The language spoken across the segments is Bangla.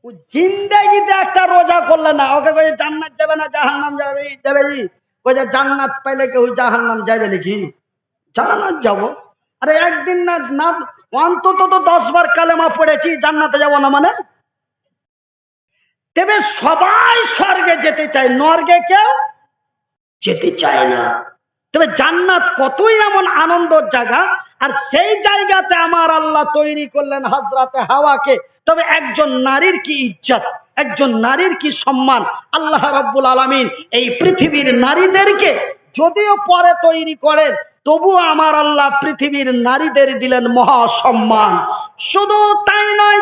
ও জিন্দেগিতে একটা রোজা করলে না, ওকে কয়ে জান্নাত যাবে না জাহান্নাম যাবে যাবে জি? কয়ে জান্নাত পাইলে কেউ জাহান্নাম যাবে নাকি? জান্নাত যাবো। আরে একদিন না না অন্তত তো 10 বার কালেমা পড়েছি, জান্নাতে যাব না মানে? তবে সবাই স্বর্গে যেতে চায়, নরকে কেউ যেতে চায় না। তবে জান্নাত কতই এমন আনন্দের জায়গা, আর সেই জায়গাতে আমার আল্লাহ তৈরি করলেন হযরতে হাওয়াকে। তবে একজন নারীর কি ইজ্জত, একজন নারীর কি সম্মান! আল্লাহ রাব্বুল আলামিন এই পৃথিবীর নারীদেরকে যদিও পরে তৈরি করেন, তবুও আমার আল্লাহ পৃথিবীর নারীদের দিলেন মহা সম্মান। শুধু তাই নয়,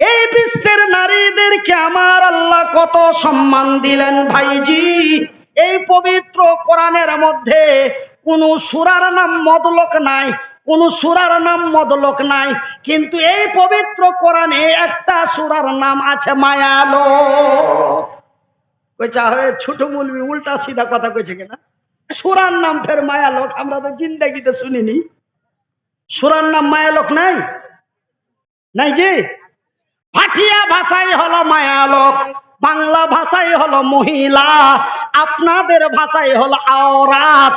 এই বিশ্বের নারীদেরকে আমার আল্লাহ কত সম্মান দিলেন ভাইজি। এই পবিত্র কোরআনের মধ্যে কোন সূরার নাম মদলক নাই, কোন সূরার নাম মদলক নাই, কিন্তু এই পবিত্র কোরআনে একটা সূরার নাম আছে মায়ালোক। কইছা হবে ছোট মুলবি উল্টা সিধা কথা কইছে কিনা? সূরার নাম ফের মায়ালোক, আমরা তো জিন্দেগিতে শুনিনি। সূরার নাম মায়ালোক নাই? নাই জি। ভাটিয়া ভাষাই হলো মায়ালোক, বাংলা ভাষাই হলো মহিলা, আপনাদের ভাষাই হলো আওরাত,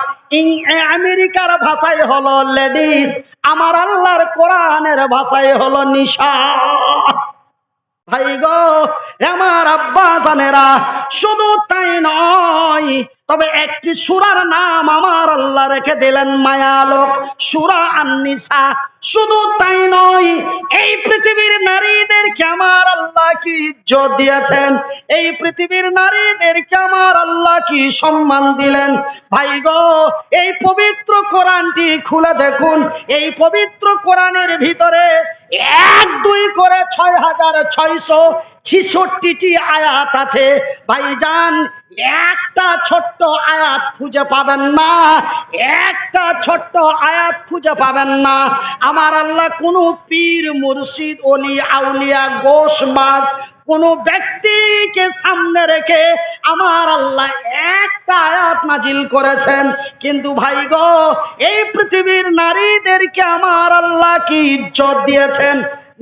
আমেরিকার ভাষাই হলো লেডিস, আমার আল্লাহর কোরআনের ভাষাই হলো নিশা। ভাই গো, আমার আব্বা জানেরা, শুধু তাই নয়, তবে একটি সূরার নাম আমার আল্লাহ রেখে দিলেন মায়ালোক, সূরা আন-নিসা। শুধু তাই নয়, এই পৃথিবীর নারীদেরকে আমার আল্লাহ কি ইজ্জত দিয়েছেন, এই পৃথিবীর নারীদেরকে আমার আল্লাহ কি সম্মান দিলেন। ভাই গো, এই পবিত্র কোরআনটি খুলে দেখুন, এই পবিত্র কোরআনের ভিতরে 1-2 করে 6666টি আয়াত আছে। ভাইজান, একটা ছোট্ট আয়াত খুঁজে পাবেন না, একটা ছোট্ট আয়াত খুঁজে পাবেন না। আমার আল্লাহ কোন পীর মুর্শিদ ওলি আউলিয়া গোশবাগ কোন ব্যক্তিকে সামনে রেখে আমার আল্লাহ একটা আয়াত নাজিল করেছেন। কিন্তু ভাই গো, এই পৃথিবীর নারীদেরকে আমার আল্লাহ কি ইজ্জত দিয়েছেন।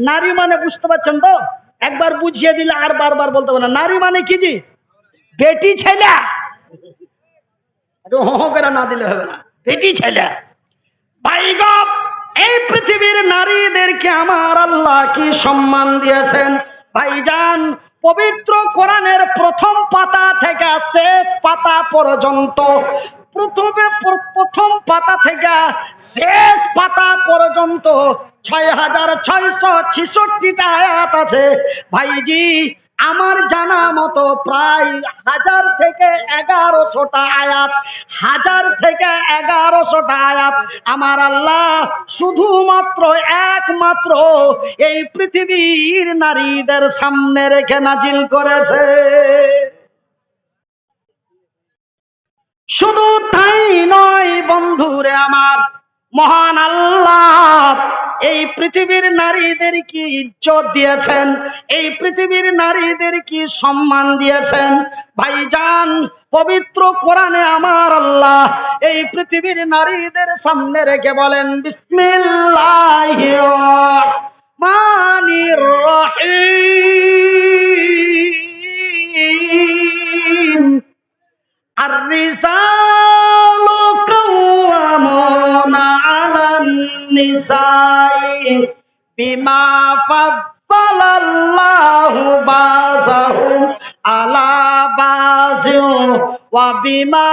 নারী মানে বুঝতে পারছেন তো? একবার বুঝিয়ে দিলে আর বারবার বলতে হবে না। নারী মানে কি জি? বেটি ছেলে। করে না দিলে হবে না, বেটি ছেলে। ভাই গো, এই পৃথিবীর নারীদেরকে আমার আল্লাহ কি সম্মান দিয়েছেন। ভাইজান, পবিত্র কোরআনের প্রথম পাতা থেকে শেষ পাতা পর্যন্ত, প্রথম পাতা থেকে শেষ পাতা পর্যন্ত 6666টা আয়াত আছে। ভাইজি, আমার জানা মতো প্রায় 1000 থেকে 1100টা আয়াত, 1000 থেকে 1100টা আয়াত আমার আল্লাহ শুধুমাত্র একমাত্র এই পৃথিবীর নারীদের সামনে রেখে নাজিল করেছে। শুধু তাই নয় বন্ধুরে আমার, মহান আল্লাহ এই পৃথিবীর নারীদের কি ইজ্জত দিয়েছেন, এই পৃথিবীর নারীদের কি সম্মান দিয়েছেন। ভাইজান, পবিত্র কোরআনে আমার আল্লাহ এই পৃথিবীর নারীদের সামনে রেখে বলেন বিসমিল্লাহির রহমানির রহিম, আর-রিজালু কাওয়ামুনা আলান নিসাই বিমা ফাজ্জালাল্লাহু বাযাহুম আলা বাযিন ওয়া বিমা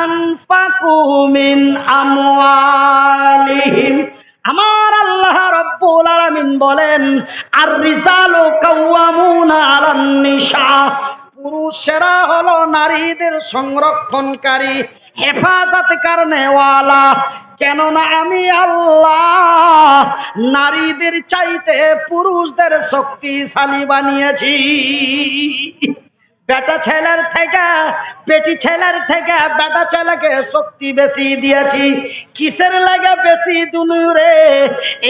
আনফাকু মিন আমওয়ালিহিম। আমার আল্লাহ রাব্বুল আলামিন বলেন, আর-রিজালু কাওয়ামুনা আলান নিসা, পুরুষেরা হলো নারীদের সংরক্ষণকারী, হেফাজত করনেওয়ালা। কেননা আমি আল্লাহ নারীদের চাইতে পুরুষদের শক্তিশালী বানিয়েছি। বেটা ছেলের থেকে বেটি ছেলের থেকে বেটা ছেলেকে শক্তি বেশি দিয়েছি। কিসের লাগে বেশি দুনুরে?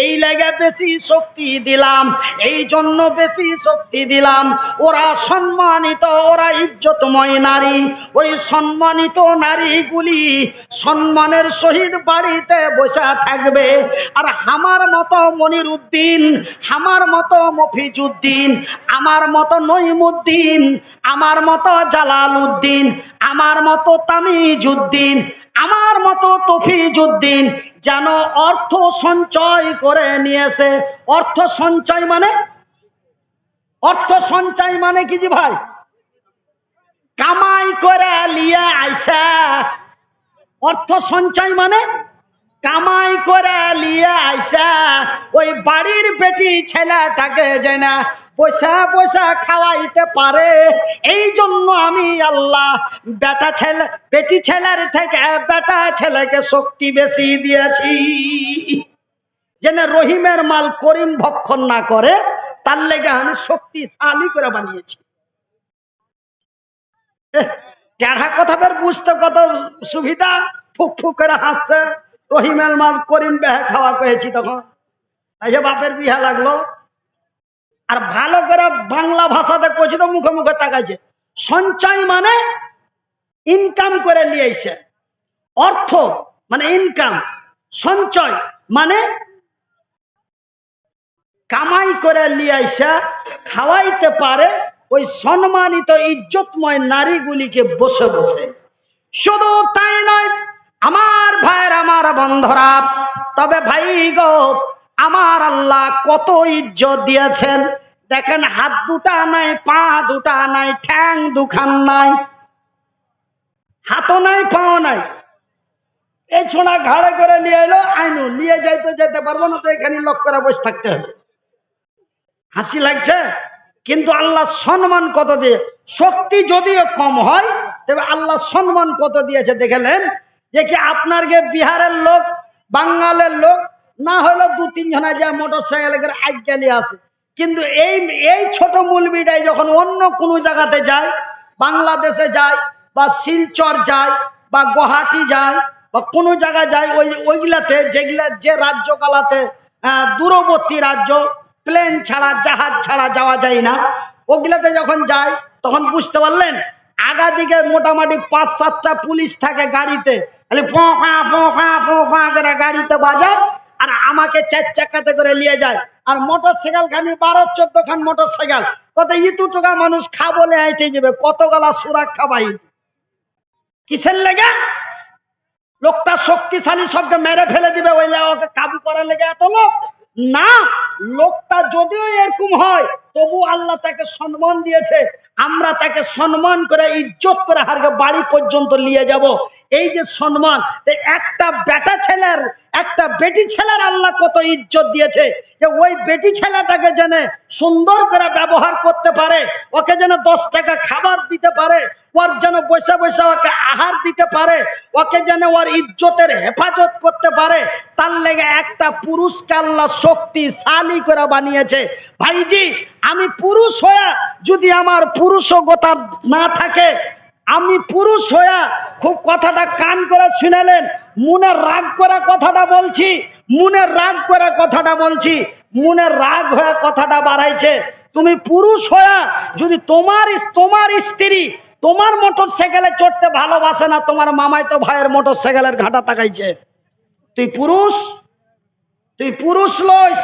এই লাগে বেশি শক্তি দিলাম, এই জন্য বেশি শক্তি দিলাম। ওরা সম্মানিত, ওরা ইজ্জতময় নারী। ওই সম্মানিত নারীগুলি সম্মানের সহিত বাড়িতে বসে থাকবে। আর আমার মতো মনির উদ্দিন, আমার মতো মফিজউদ্দিন, আমার মতো নঈমুদ্দিন, আমার মতো জালাল উদ্দিন, আমার মতো তামিজউদ্দিন, আমার মতো তফিজউদ্দিন যেন অর্থ সঞ্চয় করে নিয়েছে। অর্থ সঞ্চয় মানে, অর্থ সঞ্চয় মানে কি জি ভাই? কামাই করে লিয়ে আইসা। অর্থ সঞ্চয় মানে কামাই করে লিয়ে আইসা ওই বাড়ির বেটি ছেলেটাকে যেন পয়সা পয়সা খাওয়াইতে পারে। এই জন্য আমি আল্লাহ বেটা ছেলে বেটি ছেলের থেকে বেটা ছেলেকে শক্তি বেশি দিয়েছি, যেন রহিমের মাল করিম ভক্ষণ না করে। তার লেগে আমি শক্তিশালী করে বানিয়েছি। টেढ़া কথা বের বুঝতে কত সুবিধা। ফুক ফুক করে হাসছে। রহিমের মাল করিম বেহে খাওয়া কয়েছি তখন, এই যে বাপের বিহা লাগলো। আর ভালো করে বাংলা ভাষাতে কইছি তো মুখে মুখে তাকাইছে। সঞ্চয় মানে ইনকাম করে লিয়েছে, অর্থ মানে ইনকাম, সঞ্চয় মানে কামাই করে লিয়াইছে খাওয়াইতে পারে ওই সম্মানিত ইজ্জতময় নারীগুলিকে বসে বসে। শুধু তাই নয় আমার ভাইয়ের, আমার বন্ধুরা, তবে ভাই গো আমার আল্লাহ কত ইজ্জত দিয়েছেন দেখেন। হাত দুটা নাই, পা দুটা নাই, ঠ্যাং দুখান নাই, হাতও নাই, পাও নাই। এই ছোনা ঘাড়ে করে নিয়ে এলো, আইনু নিয়ে যাইতে যেতে পারবো না, তো এখানে লক করে বসে থাকতে হবে। হাসি লাগছে, কিন্তু আল্লাহ সম্মান কত দিয়ে। শক্তি যদিও কম হয় তবে আল্লাহ সম্মান কত দিয়েছে দেখলেন। যে কি আপনার গে বিহারের লোক, বাঙ্গালের লোক না হলো দু তিন জনা যায় মোটর সাইকেল করে আজ্ঞালি আসে, কিন্তু এই এই ছোট মুলবিটাই যখন অন্য কোনো জায়গাতে যায়, বাংলাদেশে যায় বা শিলচর যায় বা গুয়াহাটি যায় বা কোনো জায়গায় যায়, ওইগুলাতে যেগুলা যে রাজ্যগুলাতে দূরবর্তী রাজ্য, প্লেন ছাড়া জাহাজ ছাড়া যাওয়া যায় না, ওগুলাতে যখন যায় তখন বুঝতে পারলেন আগা দিকে মোটামুটি ৫-৭টা পুলিশ থাকে গাড়িতে, খালি ফোঁকা ফোঁকা ফোঁকা করে গাড়িতে বাজায় আর আমাকে 4 চাকাতে করে নিয়ে যায়। আর মোটর সাইকেল খানি 12-14 খান মোটর সাইকেল, কত ইতু টাকা মানুষ খা বলে আইটে যাবে, কত গলা সুরক্ষা বাহিনী। কিসের লেগে? লোকটা শক্তিশালী, সবকে মেরে ফেলে দিবে, ওই ওকে কাবু করার লেগে এত লোক না। লোকটা যদিও এরকম হয় তবু আল্লাহ তাকে সম্মান দিয়েছে। আমরা তাকে সম্মান করে ইজ্জত করে হারকে বাড়ি পর্যন্ত নিয়ে যাব। এই যে সম্মান, একটা বেটা ছেলের, একটা বেটি ছেলের আল্লাহ কত ইজ্জত দিয়েছে যে ওই বেটি ছেলেটাকে যেন সুন্দর করে ব্যবহার করতে পারে, ওকে যেন 10 টাকা খাবার দিতে পারে, ওর যেন বসে বসে ওকে আহার দিতে পারে, ওকে যেন ওর ইজ্জতের হেফাজত করতে পারে। তার লেগে একটা পুরুষকে আল্লাহ শক্তিশালী করে বানিয়েছে। ভাইজি, আমি পুরুষ হয়ে যদি আমার পুরুষগতা না থাকে, আমি পুরুষ হয়ে খুব কথাটা কান করে শুনেলেন, মনে রাগ করে কথাটা বলছি, মনে রাগ করে কথাটা বলছি, মনে রাগ হয়ে কথাটা বাড়াইছে। তুমি পুরুষ হয়ে যদি তোমার স্ত্রী তোমার মোটর সাইকেলে চড়তে ভালোবাসে না, তোমার মামাই তো ভাইয়ের মোটর সাইকেলের ঘাটা তাকাইছে, তুই পুরুষ? তুই পুরুষ লইস,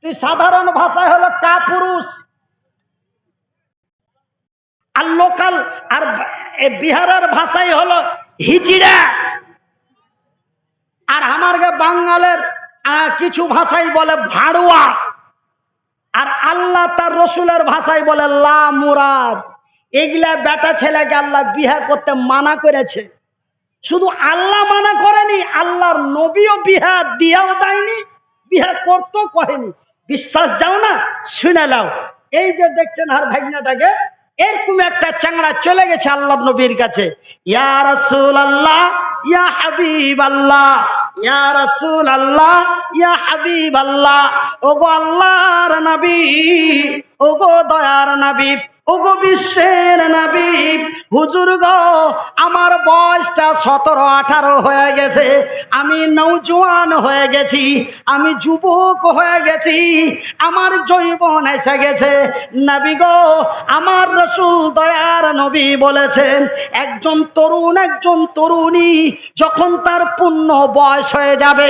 তুই সাধারণ ভাষায় হলো কা পুরুষ। আর লোকাল আর বিহারের ভাষায় হলো হিজিড়া। আর আমার বাঙালের কিছু ভাষায় বলে ভাড়ুয়া। আর আল্লাহ তার রসুলের ভাষায় বলে লা মুরাদ। এগুলা বেটা ছেলেকে আল্লাহ বিহা করতে মানা করেছে। শুধু আল্লাহ মানা করেনি, আল্লাহর নবীও বিহা দিয়াও দেয়নি, বিহা করতেও কহেনি। বিশ্বাস যাও না, শুনে নাও। এই যে দেখছেন আর ভাগনাটাকে, এরকম একটা চাংড়া চলে গেছে আল্লাহ নবীর কাছে, ইয়া রাসূলুল্লাহ, ইয়া হাবিবাল্লাহ, ইয়া রাসূলুল্লাহ, ইয়া হাবিবাল্লাহ। ওগো আল্লাহর নবী, ওগো দয়ার নবী, ওগো বিশ্বের নবী, হুজুর গো, আমার বয়সটা 17-18 হয়ে গেছে, আমি নওজোয়ান হয়ে গেছি, আমি যুবক হয়ে গেছি, আমার যৌবন এসে গেছে। নবী গো, আমার রাসূল দয়ার নবী বলেছেন, একজন তরুণ, একজন তরুণী যখন তার পূর্ণ বয়স হয়ে যাবে,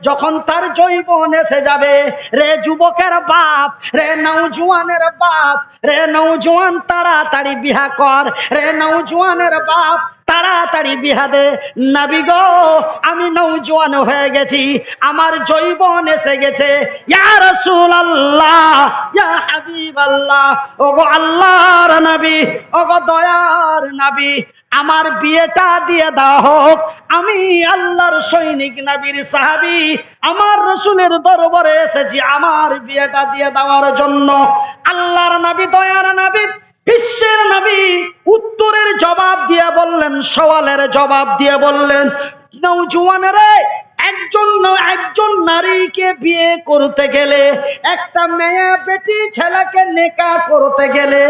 যখন তার যৌবন এসে যাবে, রে যুবকের বাপ, রে নওজোয়ানের বাপ, রে নওজোয়ান তাড়াতাড়ি বিয়া কর, রে নওজোয়ানের বাপ তাড়াতাড়ি বিয়া দে। নবী গো, আমি নওজোয়ান হয়ে গেছি, আমার যৌবন এসে গেছে। ইয়া রাসূলুল্লাহ, ইয়া হাবিবাল্লাহ, ওগো আল্লাহর নবী, ওগো দয়ার নবী, আমার বিয়েটা দিয়ে দাও হোক। আমি আল্লাহর সৈনিক, নবীর সাহাবী, আমার রাসূলের দরবারে এসেছি আমার বিয়েটা দিয়ে দেওয়ার জন্য। আল্লাহর নবী, দয়ার নবী, বিশ্বের নবী উত্তরের জবাব দিয়ে বললেন, সওয়ালের জবাব দিয়ে বললেন, নওজোয়ানেরা, একজন নারীকে বিয়ে করতে গেলে, একটা মেয়ে বেটি ছেলেকে নেকা করতে গেলে,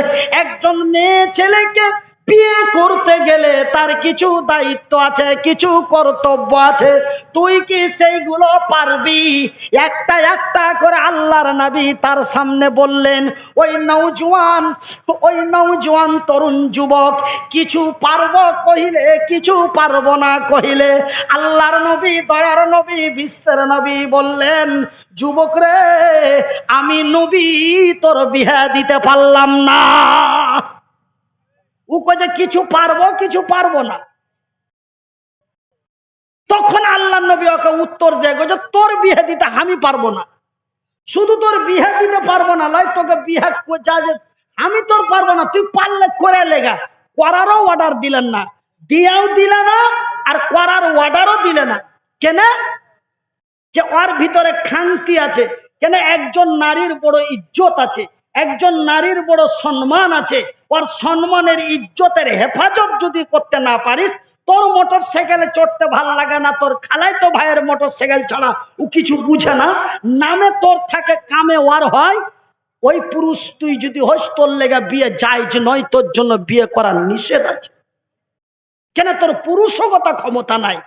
একজন মেয়ে ছেলেকে বিয়ে করতে গেলে তার কিছু দায়িত্ব আছে, কিছু কর্তব্য আছে। তুই কি সেইগুলো পারবি? একটা একটা করে আল্লাহর নবী তার সামনে বললেন। ওই নওজোয়ান তরুণ যুবক কিছু পারবো কহিলে, কিছু পারবো না কহিলে, আল্লাহর নবী, দয়ার নবী, বিশ্বের নবী বললেন, যুবক রে, আমি নবী তোর বিয়ে দিতে পারলাম না। ও কয়ে কিছু পারবো, কিছু পারবো না। তখন আল্লাহ নবী ওকে উত্তর দেয়, যে তোর বিয়ে দিতে আমি পারবো না। শুধু তোর বিয়ে দিতে পারবো না লয়, তোকে বিয়ে আমি তোর পারবো না, তুই পারলে করে লেগা। করারও অর্ডার দিলেন না, দিয়াও দিলে না, আর করার অর্ডারও দিলে না। কেন? যে ওর ভিতরে খান্তি আছে। কেন? একজন নারীর বড় ইজ্জত আছে, একজন নারীর বড় সম্মান আছে। ওর সম্মানের, ইজ্জতের হেফাজত যদি করতে না পারিস, তোর মোটর সাইকেলে চড়তে ভাল লাগে না, তোর খালাই তো ভাইয়ের মোটর সাইকেল ছাড়া ও কিছু বুঝে না, নামে তোর থাকে, কামে ওয়ার হয়। ওই পুরুষ তুই যদি হস, তোর লেগে বিয়ে জায়েজ নয়, তোর জন্য বিয়ে করার নিষেধ আছে। কেন? তোর পুরুষগত ক্ষমতা নাই।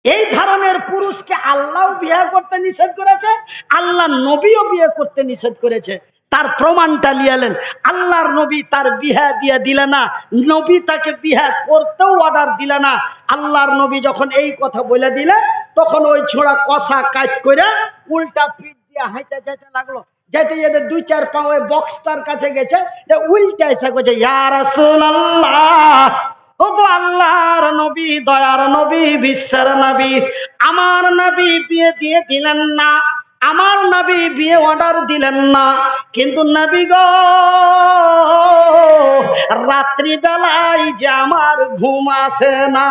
এই ধরনের পুরুষকে আল্লাহ বিয়ে করতে নিষেধ করেছে, আল্লাহ নবীও বিয়ে করতে নিষেধ করেছে। তার প্রমাণটা লিয়ালেন, আল্লাহর নবী তার বিয়ে দিয়ে দিলে না, নবী তাকে বিয়ে করতেও অর্ডার দিলে না। আল্লাহর নবী যখন এই কথা বলে দিলে, তখন ওই ছোড়া কষা কাজ করে উল্টা পিঠ দিয়ে হাইতে যেতে লাগলো। যেতে যেতে 2-4 পা ওই বক্সটার কাছে গেছে, উল্টা এসে বলছে, ইয়া রাসূলুল্লাহ, ওগো আল্লাহর নবী, দয়ার নবী, বিশ্বের নবী, আমার নবী বিয়ে দিয়ে দিলেন না, আমার নবী বিয়ে অর্ডার দিলেন না। কিন্তু নবী গো, রাত্রি বেলায় যে আমার ঘুম আসে না,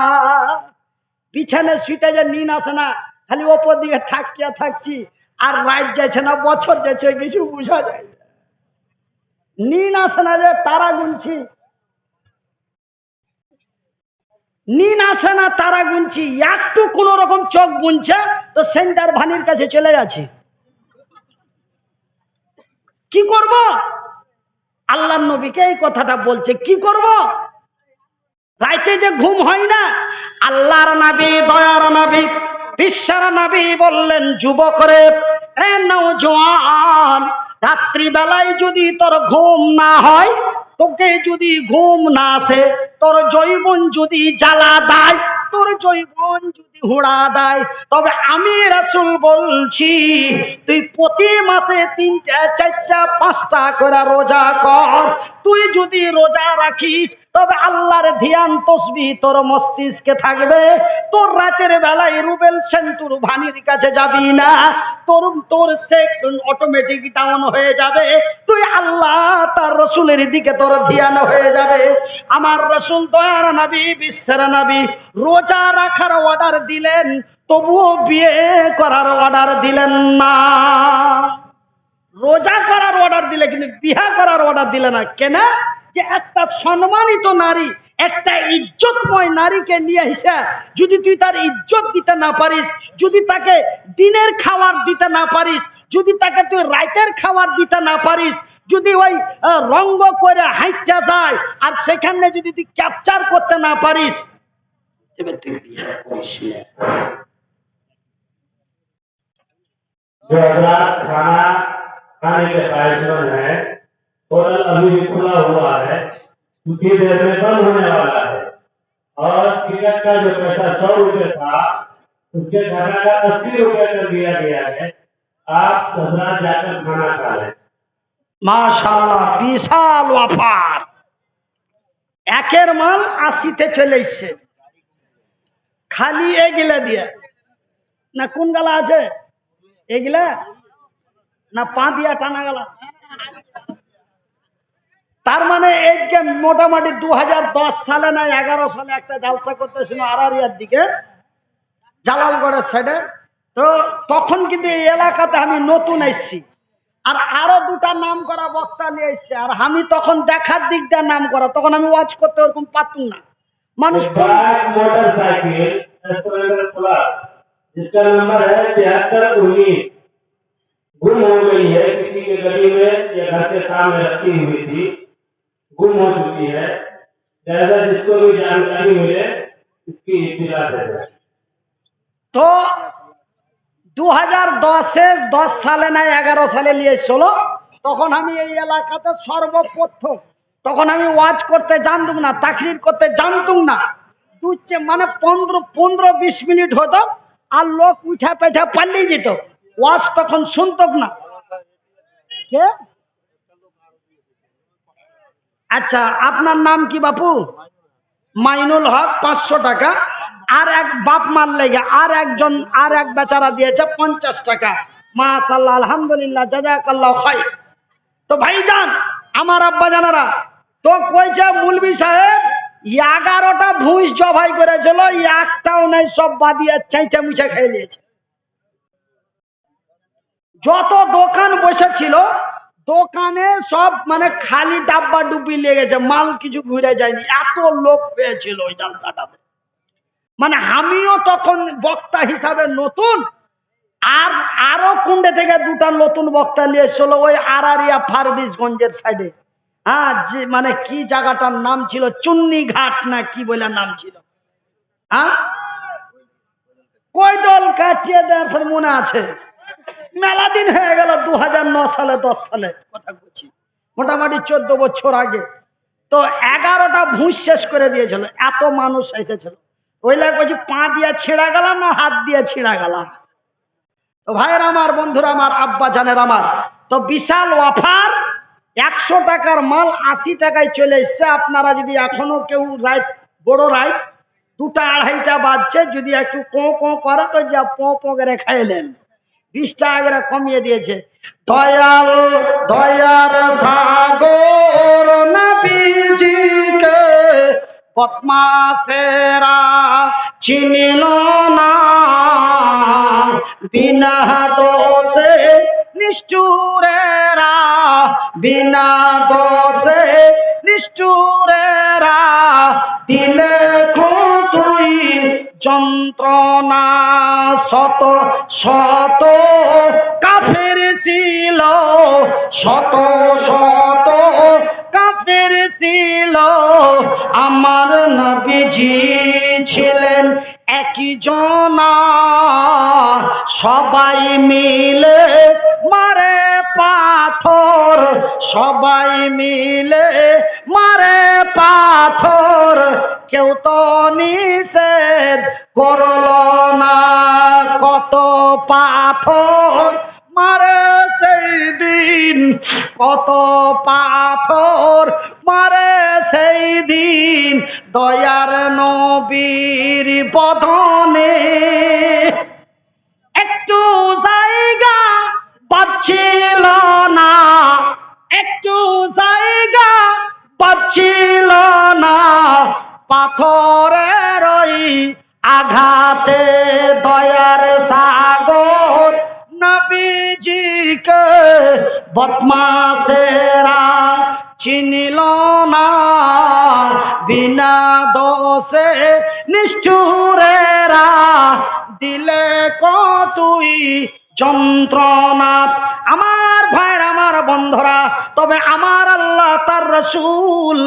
বিছানে শুইতে যে নিন আসে না, খালি ওপর দিকে থাকিয়া থাকছি, আর রাত যাচ্ছে না, বছর যাচ্ছে, কিছু বোঝা যায় না। নিন আসে না, যে তারা গুনছি, নিন আসে না, তারা গুনছি, একটু কোন রকম চোখ বুনছে তো সেন্টার ভানির কাছে চলে যাচ্ছে। কি করব? আল্লাহর নবীকে এই কথাটা বলছে, কি করব? রাইতে যে ঘুম হয় না। আল্লাহর নবী, দয়ার নবী, বিশ্বের নবী বললেন, যুবক রে, এ নওজোয়ান, রাত্রি বেলায় যদি তোর ঘুম না হয়, তোকে যদি ঘুম না আসে, তোর যৌবন যদি জ্বালা দেয়, তোর যৌবন যদি হুড়া দেয়, তবে আমি রাসূল বলছি, তুই প্রতি মাসে 3টা 4টা 5টা করে রোজা কর। তুই যদি রোজা রাখিস, তবে আল্লাহর ধ্যান তসবিহ তোর মস্তিষ্কে থাকবে। তোর রাতের বেলায় রুবেল সেন্টুর ভানির কাছে যাবি না, তোর সেক্স অটোমেটিক ডাউন হয়ে যাবে। তুই আল্লাহ তার রাসূলের দিকে তোর ধ্যান হয়ে যাবে। আমার রাসূল, দয়ার নবী, বিশ্বের নবী, রোজা রাখার অর্ডার দিলেন, তবুও বিয়ে করার অর্ডার দিলেন না। রোজা করার অর্ডার দিলে, কিন্তু বিয়ে করার অর্ডার দিলে না। কেন? যে একটা সম্মানিত নারী, একটা ইজ্জতময় নারীকে নিয়ে এসে যদি তুই তার ইজ্জত দিতে না পারিস, যদি তাকে দিনের খাবার দিতে না পারিস, যদি তাকে তুই রাতের খাবার দিতে না পারিস, যদি ওই রঙ্গ করে হাইটা যায় আর সেখানে যদি তুই ক্যাপচার করতে না পারিস তবে তুই বিয়ে করিস না। जो हजरात खाना खाने के ख्वाहिशमंद है, होटल अभी भी खुला हुआ है, कुछ ही देर में बंद होने वाला है और टिकट का जो पैसा 100 रुपये था उसके घटाकर 80 रुपये कर दिया गया है। आप हजरात जाकर खाना खा लें। মাশাআল্লাহ, বিশাল অফার। একের মাল 80-তে চলে এসছে, খালি এগুলা দিয়ে না। কোন গালা আছে এগুলা না পা দিয়া টানা গেল? তার মানে এইদিকে মোটামুটি 2010 সালে না 11 সালে একটা জালসা করতেছিল আরারিয়ার দিকে, জালালগড়ের সাইডে। তো তখন কিন্তু এই এলাকাতে আমি নতুন এসেছি, আর আরো দুটা নাম করা বক্তা নিয়ে এসছে। আর আমি তখন দেখার দিক দিয়ে নাম করা, তখন আমি ওয়াজ করতে ওরকম পারতুম না। মানুষ मोटरसाइकिल स्प्लेंडर प्लस जिसका नंबर है 7319 गुम हो गई है, किसी के गली में या घर के सामने रखी हुई थी, गुम हो चुकी है। जैसा जिसको भी जानकारी मिले इसकी इत्तला दे। তো 2010 সালে না 11 সালে নিয়ে এসেছিল, তখন আমি এই এলাকাতে সর্বপ্রথম, তখন আমি ওয়াজ করতে জানতুম না, তাকরির করতে জানতুম না। মানে 15-20 মিনিট হতো আর লোক উঠা পেঠা পালিয়ে যেত, ওয়াজ তখন শুনতক না। কে? আচ্ছা, আপনার নাম কি বাপু? মাইনুল হক, 500 টাকা। আর এক বাপ মার লেগে আর এক বেচারা দিয়েছে 50 টাকা। মাশাআল্লাহ, আলহামদুলিল্লাহ, জাযাকাল্লাহ খাইর। তো ভাইজান, আমার আব্বা জানারা তো কইছে মুলবি সাহেব 11টা ভুঁইস জবাই করেছিল, একটাও নাই, সব বাদিয়ে চাইটা মুছে খেয়ে নিয়েছে। যত দোকান বসেছিল দোকানে সব মানে খালি ডাব্বা ডুবি লেগেছে, মাল কিছু ঘুরে যায়নি, এত লোক হয়েছিল ওই জালসাটাতে। মানে আমিও তখন বক্তা হিসাবে নতুন, আর আরো কুন্ডে থেকে দুটা নতুন বক্তা নিয়ে এসেছিল ওই আরারিয়া ফারবিসগঞ্জের সাইডে। হ্যাঁ, যে মানে কি জায়গাটার নাম ছিল, চুন্নি ঘাট না কি বলে নাম ছিল। হ্যাঁ, কই দল কাটিয়ে দেওয়ার পর মনে আছে, মেলা দিন হয়ে গেল, 2009 সালে 10 সালে কথা বলছি, মোটামুটি 14 বছর আগে। তো 11টা ভুঁস শেষ করে দিয়েছিল, এত মানুষ এসেছিল। ওই লাগে বলছি, পা দিয়ে ছিঁড়া গেল না হাত দিয়ে ছিঁড়া গেল। তো ভাইয়ের আমার, বন্ধুরা আমার, আব্বা জানের আমার, তো বিশাল অফার। 100 টাকার মাল 80 টাকায় চলে এসছে। আপনারা যদি এখনো কেউ রাত, বড় রাত 2টা 2:30টা বাজছে, যদি একটু কোঁ কোঁ করে তো যা পো পো করে খাইলেন। 20 টাকা করে কমিয়ে দিয়েছে। দয়াল দয়ার সাগর নবীজিকে বদমাশেরা চিনিল না, বিনা দোষে নিষ্ঠুরেরা, বিনা দোষে নিষ্ঠুরেরা দিলে তুই যন্ত্রণা। শত শত কাফের ছিল, শত শত কাফের ছিল, আমার নবীজি ছিলেন একই জনা। সবাই মিলে মারে পাথর, সবাই মিলে মারে পাথর, কেউ তো নিষেধ করল না। কত পাথর মারে সেই দিন, কত পাথর মারে সেই দিন, দয়ার নবীর বদনে একটু জায়গা পাচ্ছিল না, একটু জায়গা পাচ্ছিল না, পাথরের ওই আঘাতে দয়ার সাগর নবীজিকে বদমাশেরা চিনিল না, বিনা দোষে নিষ্ঠুরেরা দিলে তুই যন্ত্রণা। আমার ভাইয়ের আমার বন্ধুরা, তবে আমার আল্লাহ তার রাসূল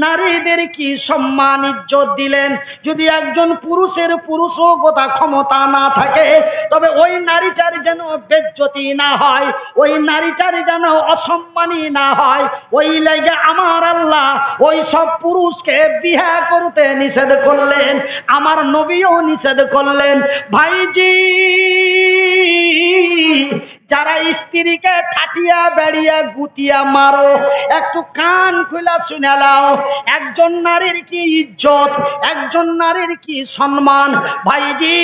নারীদের কি সম্মান ইজ্জত দিলেন। যদি একজন পুরুষের পুরুষগত ক্ষমতা না থাকে, তবে ওই নারীটার যেন বেজ্জতি না হয়, ওই নারীটার যেন অসম্মানী না হয়। ওই লাগে আমার আল্লাহ ওই সব পুরুষকে বিয়ে করতে নিষেধ করলেন, আমার নবীও নিষেধ করলেন। ভাইজি, যারা স্ত্রীকে ঠাটিয়া বেড়িয়া গুতিয়া মারো, একটু কান খুলা শুনে নাও। একজন নারীর কি ইজ্জত, একজন নারীর কি সম্মান। ভাইজি,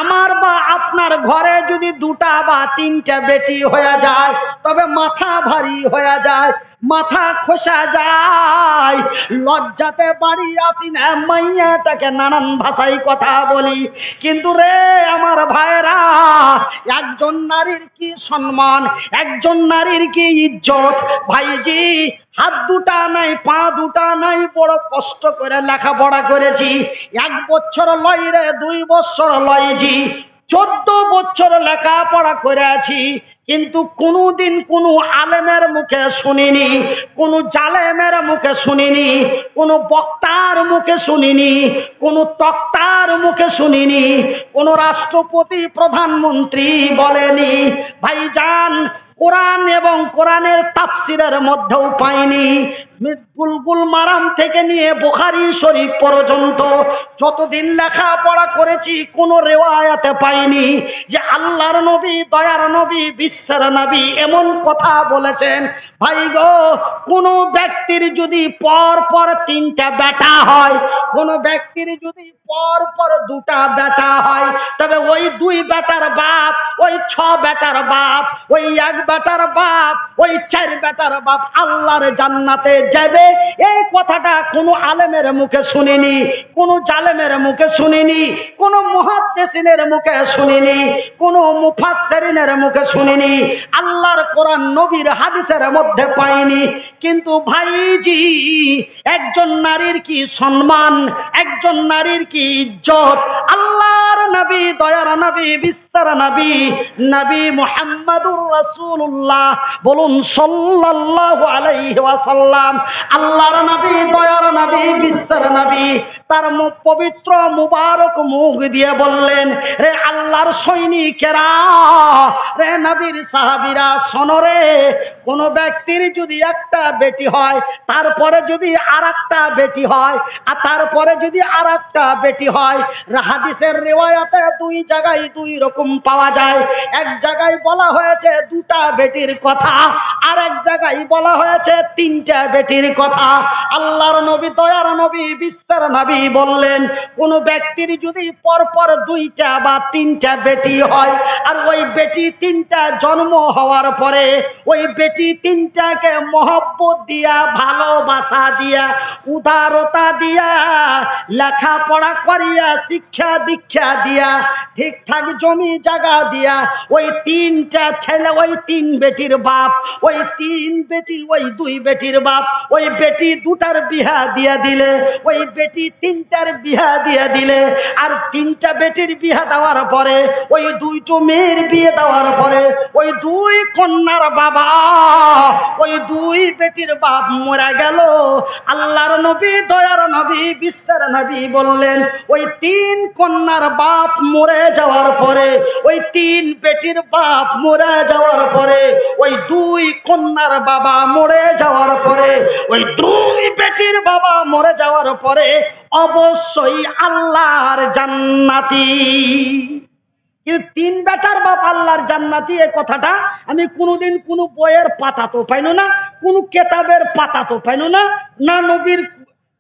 আমার বা আপনার ঘরে যদি দুটা বা তিনটা বেটি হয়ে যায়, তবে মাথা ভারী হয়ে যায়, মাথা খোসা যায়। লজ্জাতে বাড়ি আছি না, মাইয়াটাকে নানান ভাষায় কথা বলি। কিন্তু রে আমার ভাইরা, একজন নারীর কি সম্মান, একজন নারীর কি ইজ্জত। ভাইজি, হাত দুটা নাই, পা দুটা নাই, বড় কষ্ট করে লেখাপড়া করেছি। 1 বছর লয় রে, 2 বছর লয় জি, 14 বছর লেখাপড়া করেছি, কিন্তু কোনোদিন কোনো আলেমের মুখে শুনিনি, কোনো জালেমের মুখে শুনিনি, কোনো বক্তার মুখে শুনিনি, কোনো তক্তার মুখে শুনিনি, কোনো রাষ্ট্রপতি প্রধানমন্ত্রী বলেনি। ভাইজান, কোরআন এবং কোরআনের তাফসিরের মধ্যেও পাইনি। বুলবুল মারাম থেকে নিয়ে বুখারী শরীফ পর্যন্ত যতদিন লেখাপড়া করেছি, কোন রেওয়ায়াতে পাইনি যে আল্লাহর নবী, দয়ার নবী, বিশ্বের নবী এমন কথা বলেছেন। ভাই গো, কোন ব্যক্তির যদি পর পর 3টা বেটা হয়, কোন ব্যক্তির যদি পর পর 2টা বেটা হয়, তবে ওই 2 বেটার বাপ, ওই 6 বেটার বাপ, ওই 1 বেটার বাপ, ওই 4 বেটার বাপ আল্লাহর জান্নাতে যাবে। এই কথাটা কোন আলেমের মুখে শুনিনি, কোন জালেমের মুখে শুনিনি, কোন মুহাদ্দিসিনের মুখে শুনিনি, কোন মুফাসসিরিনের মুখে শুনিনি, আল্লাহর কোরআন নবীর হাদিসের মধ্যে পাইনি। কিন্তু ভাইজি, একজন নারীর কি সম্মান, একজন নারীর কি ইজ্জত। আল্লাহর নবী, দয়ার নবী, বিশ্বের নবী, নবী মুহাম্মদুর রাসূলুল্লাহ বলুন সাল্লাল্লাহু আলাইহি ওয়াসাল্লাম, আল্লাহর নবী, দয়ার নবী, বিশ্বের নবী তার পবিত্র মুবারক মুখ দিয়ে বললেন, রে আল্লাহর সৈনিকেরা, রে নবীর সাহাবীরা, শোনো রে, কোন ব্যক্তির যদি একটা বেটি হয়, তারপরে যদি আরেকটা বেটি হয়, আর তারপরে যদি আরেকটা বেটি হয়, হাদিসের রিওয়ায়াতে 2 জায়গায় 2 রকম পাওয়া যায়। এক জায়গায় বলা হয়েছে 2টা বেটির কথা, আর এক জায়গায় বলা হয়েছে 3টা বেটির কথা। আল্লাহর নবী, দয়ার নবী, বিশ্বের নবী বললেন, কোন ব্যক্তির যদি পরপর 2টা বা 3টা বেটি হয়, আর ওই বেটি 3টা জন্ম হওয়ার পরে ওই বেটি 3টাকে মহব্বত দিয়া, ভালোবাসা দিয়া, উদারতা দিয়া, লেখাপড়া করিয়া, শিক্ষা দীক্ষা দিয়া, ঠিকঠাক জমি জায়গা দিয়া, ওই 3টা ছেলে, ওই 3 বেটির বাপ, ওই 3 বেটি, ওই 2 বেটির বাপ, ওই বেটি 2টার বিয়া দিয়া দিলে, ওই বেটি 3টার বিয়া দিয়া দিলে, আর 3টা বেটির বিয়া দেওয়ার পরে, ওই 2টো মেয়ের বিয়ে দেওয়ার পরে, ওই 2 কন্যার বাবা, ওই 2 বেটির বাপ মরে গেল। আল্লাহর নবী, দয়ার নবী, বিশ্বের নবী বললেন, ওই 3 কন্যার বাপ মরে যাওয়ার পরে, ওই 3 বেটির বাপ মরে যাওয়ার পরে, ওই 2 কন্যার বাবা মরে যাওয়ার পরে, ওই 2 বেটির বাবা মরে যাওয়ার পরে অবশ্যই আল্লাহর জান্নাতি। কিন্তু 3 বেটার বাপ আল্লাহর জান্নাতি, এই কথাটা আমি কোনোদিন কোনো বইয়ের পাতা তো পাইনো না, কোনো কেতাবের পাতা তো পাইনো না, না নবীর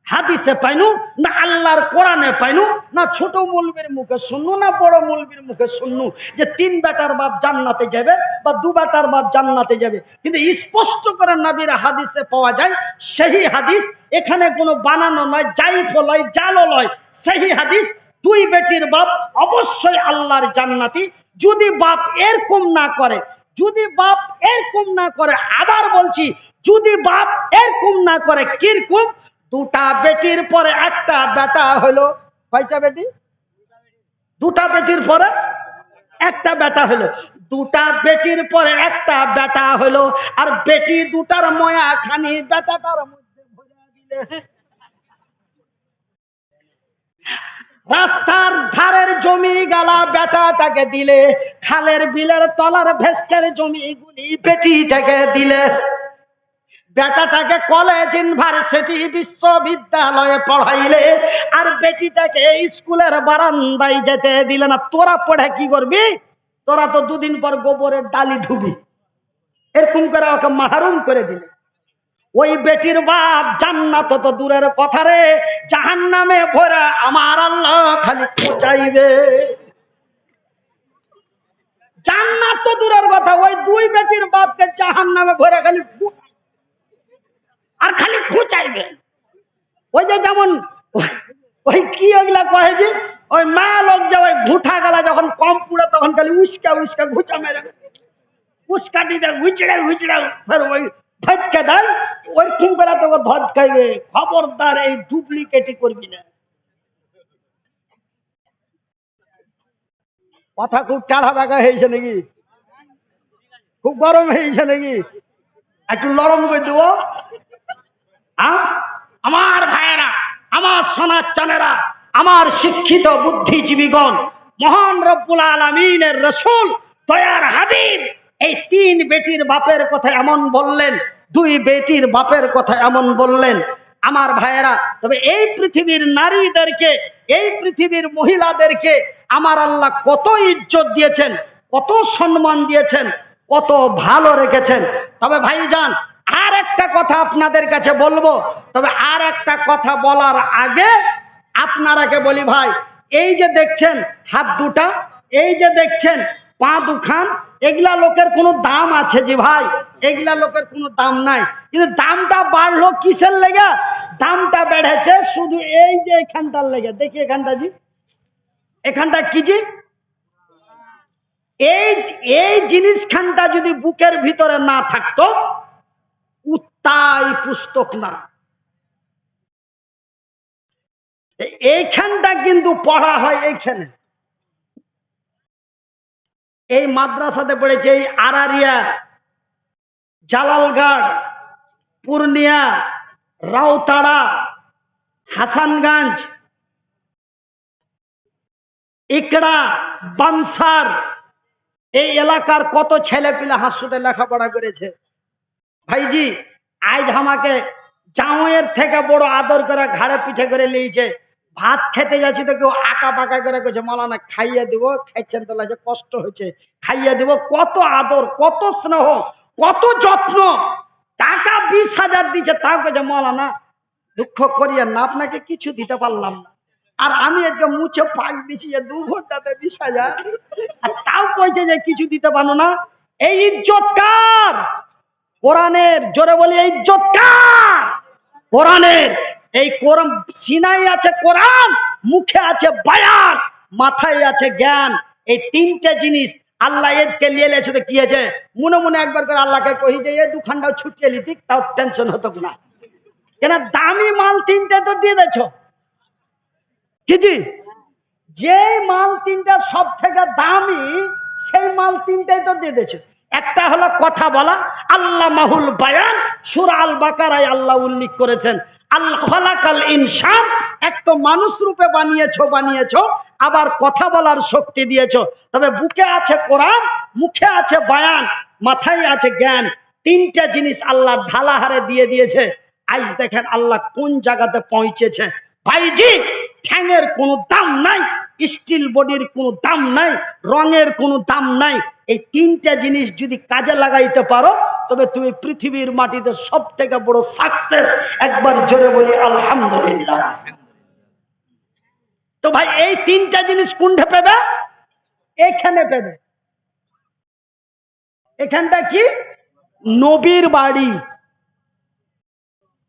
হাদিসে পাইনু, না আল্লাহর কোরআনে পাইনু, না ছোট মৌলবীর মুখে শুননু, না বড় মৌলবীর মুখে শুননু যে 3 বেটার বাপ জান্নাতে যাবে বা 2 বেটার বাপ জান্নাতে যাবে। কিন্তু স্পষ্ট করে নবীর হাদিসে পাওয়া যায়, সেই হাদিস, এখানে কোনো বানানো নয়, জাইফ নয়, জালও নয়, সেই হাদিস, 2 বেটির বাপ অবশ্যই আল্লাহর জান্নাতি। যদি বাপ এরকম না করে, যদি বাপ এরকম না করে, আবার বলছি, যদি বাপ এরকম না করে, কিরকম? 2টা বেটির পরে একটা বেটা হলো, কয়টা বেটি? 2টা বেটির পরে একটা বেটা হলো, দুটা বেটির পরে একটা বেটা হলো, আর বেটি দুটার ময়া খানি বেটাটার মধ্যে ভরে দিলে। রাস্তার ধারের জমি গালা বেটাটাকে দিলে, খালের বিলের তলার ভেস্টের জমিগুলি বেটিটাকে দিলে। বেটাটাকে কলেজ ইউনিভার্সিটি বিশ্ববিদ্যালয়ে পড়াইলে, আর বেটিটাকে স্কুলের বারান্দায় যেতে দিলে না। তোরা পড়ে কি করবি? তোরা তো দুদিন পর গোবরের ডালি ঢুবি। এরকম করে ওকে মাহরুম করে দিলে। ওই বেটির বাপ জান্নাত তো দূরের কথা রে, জাহান্নামে ভরা আমার আল্লাহ খালি পচাইবে। জান্নাত তো দূরের কথা, ওই দুই বেটির বাপকে জাহান্নামে ভরা খালি আর খালি খুঁচাইবে। ওই যে যেমন ওই কি ওইগুলা কয়ে যে ওই মা লোক যে ওই ঘুঁটা গেলা যখন কম পুড়ে তখন খালি উস্কা উস্কা ঘুচা মেরে উস্কাটি দেয়, ঘুচড়ে ঘুচড়ে ফের ওই ফটকে দেয়। ওই খুন করে তোকে ধদ খাইবে। খবরদার এই ডুপ্লিকেটই করবি না। কথা খুব টাড়া বাঁকা হয়েছে নাকি? খুব গরম হয়েছে নাকি? একটু নরম করে দেবো। আমার ভাইয়েরা, আমার সোনার চানেরা, আমার শিক্ষিত বুদ্ধিজীবীগণ, মহান রব্বুল আলামিনের রাসূল দয়ার হাবিব এই তিন বেটির বাপের কথা এমন বললেন, দুই বেটির বাপের কথা এমন বললেন। আমার ভাইয়েরা, তবে এই পৃথিবীর নারীদেরকে, এই পৃথিবীর মহিলাদেরকে আমার আল্লাহ কত ইজ্জত দিয়েছেন, কত সম্মান দিয়েছেন, কত ভালো রেখেছেন। তবে ভাইজান, আর একটা কথা আপনাদের কাছে বলবো। তবে আর একটা কথা বলার আগে আপনারাকে বলি ভাই, এই যে দেখছেন হাত দুটা, এই যে দেখছেন পা দুখান, এগুলা লোকের কোনো দাম আছে জি ভাই? এগুলা লোকের কোনো দাম নাই। কিন্তু দামটা বাড়লো কিসের লেগে? দামটা বেড়েছে শুধু এই যে এখানটার লেগে। দেখি এখানটা জি, এখানটা কি জি? এই জিনিসখানটা যদি বুকের ভিতরে না থাকতো, উত্তাই পুস্তক না। এইখানটা কিন্তু পড়া হয় এইখানে। এই মাদ্রাসাতে পড়েছে এই আরারিয়া, জালালগড়, পূর্ণিয়া, রাউতাড়া, হাসানগঞ্জ, ইকড়া, বানসার, এই এলাকার কত ছেলে পিলা হাসুতে লেখাপড়া করেছে। ভাইজি, আজ আমাকে জামাইয়ের থেকে বড় আদর করে ঘাড়ে পিঠে করে নিয়েছে। ভাত খেতে যাচ্ছি তো কেউ আঁকা পাকা করে কইছে মাওলানা খাইয়ে দিব, খাইছেন তো লাগে কষ্ট হয়েছে, খাইয়ে দিব। কত আদর, কত স্নেহ, কত যত্ন। টাকা 20,000 দিচ্ছে, তাও কইছে মাওলানা দুঃখ করিয়েন না, আপনাকে কিছু দিতে পারলাম না। আর আমি আজকে মুছে পাক দিছি 2 ঘন্টাতে 20,000, আর তাও কইছে যে কিছু দিতে পারো না। এই ইজ্জত কার? কোরআনের। জোরে বলি, এই ইজ্জত কার? কোরআনের। এই কোরআন সিনায় আছে কোরআন, মুখে আছে বায়ান, মাথায় আছে জ্ঞান। এই তিনটে জিনিস আল্লাহ এদকে নিয়ে লেছে তো কি আছে? মনে মনে একবার করে আল্লাহকে কহি যে এই দুখানটাও ছুটিয়ে লিতিক, তাও টেনশন হতো না। কেন দামি মাল তিনটে তো দিয়ে দেছ কি জি? যে মাল তিনটা সব থেকে দামি, সেই মাল তিনটাই তো দিয়ে দিয়েছে। একটা হলো কথা বলা, আল্লাহ মাহুল বায়ান, সূরা আল বাকারায় আল্লাহ উল্লেখ করেছেন আল্লাহ খালাকাল ইনসান, এক তো মানুষ রূপে বানিয়েছো, আবার কথা বলার শক্তি দিয়েছো। তবে বুকে আছে কোরআন, মুখে আছে বায়ান, মাথায় আছে জ্ঞান। তিনটা জিনিস আল্লাহ ঢালাহারে দিয়ে দিয়েছে। আজ দেখেন আল্লাহ কোন জায়গাতে পৌঁছেছে। ভাইজি, ঠ্যাঙের কোনো দাম নাই, স্টিল বডির কোনো দাম নাই, রঙের কোনো দাম নাই। এই তিনটা জিনিস যদি কাজে লাগাইতে পারো, তবে তুমি পৃথিবীর মাটিতে সব থেকে বড় সাকসেস। একবার জোরে বলি আলহামদুলিল্লাহ। তো ভাই, এই তিনটা জিনিস কোনটা পেবে? এখানে পেবে। এখানটা কি? নবীর বাড়ি,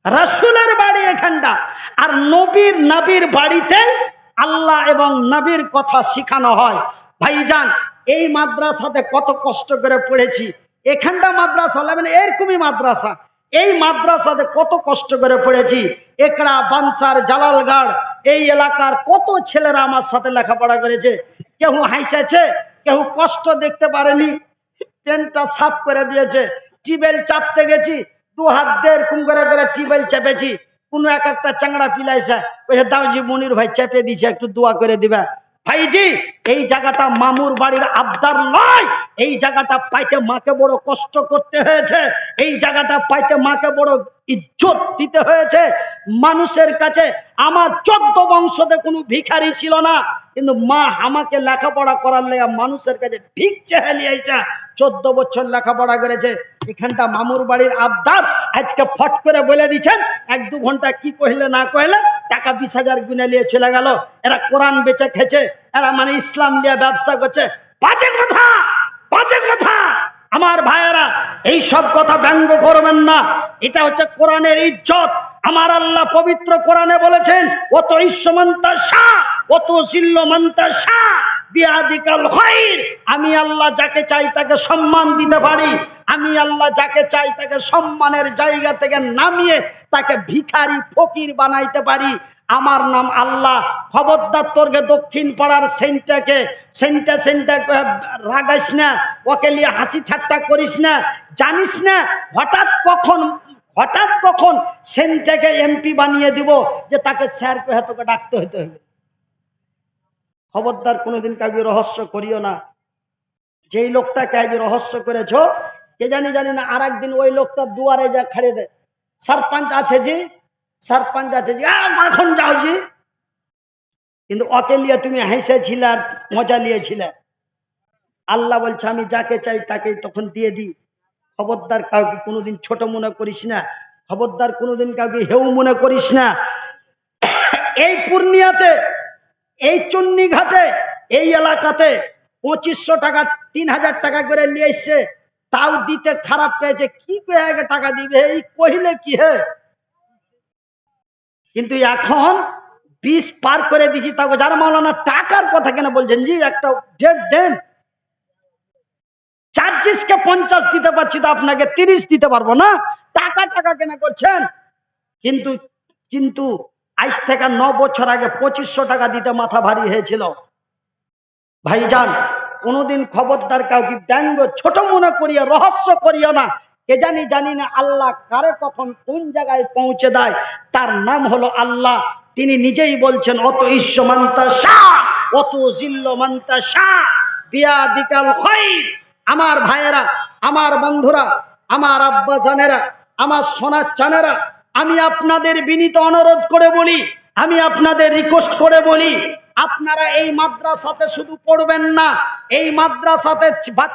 রাসূলের বাড়ি এখানটা। আর নবীর বাড়িতে আল্লাহ এবং নবীর কথা শিখানো হয়। ভাইজান, এই মাদ্রাসাতে কত কষ্ট করে পড়েছি। এখানটা মাদ্রাসা মানে এরকমই মাদ্রাসা। এই মাদ্রাসাতে কত কষ্ট করে পড়েছি। একড়া, বানসার, জালালগড়, এই এলাকার কত ছেলেরা আমার সাথে লেখাপড়া করেছে। কেউ হাসেছে, কেউ কষ্ট দেখতে পারেনি, পেনটা সাফ করে দিয়েছে। টিবেল চাপতে গেছি, 2 হাত দিয়ে এরকম করে করে টিবেল চেপেছি। কোন এক একটা চাংড়া পিলাইছে, ওই দাওজি মনির ভাই চেপে দিছে, একটু দোয়া করে দিবা। ভাইজি, এই জায়গাটা মামুর বাড়ির আবদার নয়। এই জায়গাটা পাইতে মাকে বড় কষ্ট করতে হয়েছে। এই জায়গাটা পাইতে মাকে বড় ইজ্জত দিতে হয়েছে মানুষের কাছে। আমার 14 বংশতে কোনো ভিখারি ছিল না, কিন্তু মা আমাকে লেখাপড়া করার লেগে মানুষের কাছে ভিক চেয়ে নিয়েছে। 14 বছর লেখাপড়া করেছে। এখানটা মামুর বাড়ির আবদার, আজকে ফট করে বলে দিচ্ছেন 1-2 ঘন্টা কি কইলে না কইলে টাকা 20,000 গুনে নিয়ে চলে গেল। এরা কোরআন বেচে খেছে, এরা মানে ইসলাম নিয়ে ব্যবসা করছে। বাজে কথা, বাজে কথা। আমার ভাইয়েরা, এই সব কথা ব্যঙ্গ করবেন না। এটা হচ্ছে কোরআনের ইজ্জত। আমার আল্লাহ পবিত্র কোরআনে বলেছেন, অত ইসমান্তা শাহ অত জিল্লমান্তা শাহ বিয়াদিকাল খায়র। আমি আল্লাহ যাকে চাই তাকে সম্মান দিতে পারি। আমি আল্লাহ যাকে চাই তাকে সম্মানের জায়গা থেকে নামিয়ে তাকে ভিখারি ফকির বানাইতে পারি। আমার নাম আল্লাহ। খবরদার তোরকে দক্ষিণ পাড়ার সেন্টা রাগাইস না, ওকে নিয়ে হাসি ঠাট্টা করিস না। জানিস না হঠাৎ কখন সেন্টাকে এমপি বানিয়ে দিব যে তাকে স্যার কহে তোকে ডাকতে হতে হবে। খবরদার কোনোদিন কাউকে রহস্য করিও না। যেই লোকটাকে আজ রহস্য করেছ, কে জানি না, আর একদিন ওই লোকটা দুয়ারে যা খাড়িয়ে দেয়, সরপঞ্চ আছে জি, সরপঞ্চ আছে জি, এখন যাও জি। কিন্তু ওকে নিয়ে তুমি হেসেছিলে আর মজা নিয়েছিলে। আল্লাহ বলছে আমি যাকে চাই তাকে তখন দিয়ে দিই। খবরদার কাউকে কোনোদিন ছোট মনে করিস না। খবরদার কোনোদিন কাউকে হেউ মনে করিস না। এই পূর্ণিয়াতে, এই চুন্নিঘাটে, এই এলাকাতে 2500 টাকা 3000 টাকা করে নিয়ে এসছে, তাও দিতে খারাপ পেয়েছে। কি কয়ে টাকা দিবে এই কহিলে কি হে? কিন্তু এখন 20 পার করে দিছি, তাকে যার মাওলানা টাকার কথা কেন বলছেন জি? একটা ডেট দেন। চার্জিসকে 50 দিতে পারছি তো আপনাকে 30 দিতে পারবো না। টাকা কেন করছেন? কিন্তু আজ থেকে 9 বছর আগে 2500 টাকা দিতে মাথা ভারী হয়েছিল। ভাইজান, কোনোদিন খবরদার কাউকে ব্যঙ্গ ছোট মনে করিয়া রহস্য করিও না। কে জানি না আল্লাহ কারে কখন কোন জায়গায় পৌঁছে দেয়। তার নাম হলো আল্লাহ। তিনি নিজেই বলছেন, অত ইসমান্তা শাহ অত জিল্লমান্তা শাহ বিয়াদিকাল খায়র। আমার ভাইয়েরা, আমার বন্ধুরা, আমার আব্বা জানেরা, আমার সোনার চানেরা, আমি আপনাদের বিনীত অনুরোধ করে বলি, আমি আপনাদের রিকোয়েস্ট করে বলি, আপনারা এই মাদ্রাসাতে শুধু পড়বেন না, এই মাদ্রাসাতে